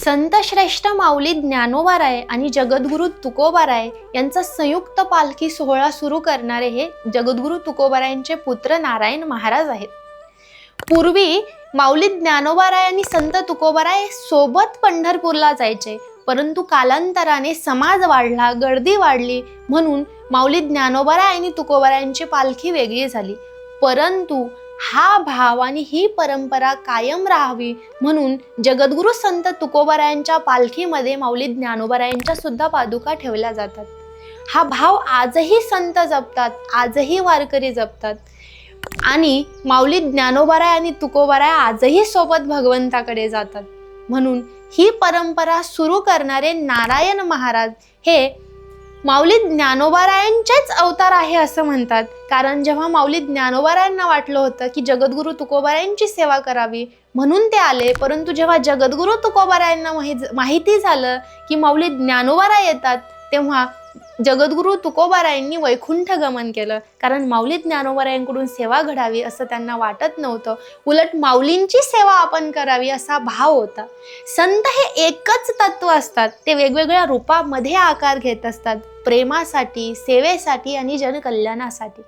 संत श्रेष्ठ माऊली ज्ञानोबाराय आणि जगद्गुरु तुकोबाराय यांचा संयुक्त पालखी सोहळा सुरू करणारे हे जगद्गुरु तुकोबारायांचे पुत्र नारायण महाराज आहेत। पूर्वी माऊली ज्ञानोबाराय आणि संत तुकोबाराय सोबत पंढरपूरला जायचे, परंतु कालांतराने समाज वाढला, गर्दी वाढली म्हणून माऊली ज्ञानोबाराय आणि तुकोबारायांची पालखी वेगळी झाली। परंतु हा भाव आणि ही परंपरा कायम राहावी म्हणून जगद्गुरु संत तुकोबारायांच्या पालखीमध्ये माऊली ज्ञानोबारायांच्या सुद्धा पादुका ठेवल्या जातात। हा भाव आजही संत जपतात, आजही वारकरी जपतात आणि माऊली ज्ञानोबाराय आणि तुकोबाराय आजही सोबत भगवंताकडे जातात। म्हणून ही परंपरा सुरू करणारे नारायण महाराज हे माऊली ज्ञानोबारायांचेच अवतार आहे असं म्हणतात। कारण जेव्हा माऊली ज्ञानोबारायांना वाटलं होतं की जगद्गुरु तुकोबारायांची सेवा करावी म्हणून ते आले, परंतु जेव्हा जगद्गुरु तुकोबारायांना माहिती झालं की माऊली ज्ञानोबाराय येतात, तेव्हा जगद्गुरु तुकोबारायांनी वैकुंठ गमन केलं। कारण माऊली ज्ञानोबारायांकडून सेवा घडावी असं त्यांना वाटत नव्हतं, उलट माऊलींची सेवा आपण करावी असा भाव होता। संत हे एकच तत्व असतात, ते वेगवेगळ्या रूपामध्ये आकार घेत असतात, प्रेमासाठी, सेवेसाठी आणि जनकल्याणासाठी।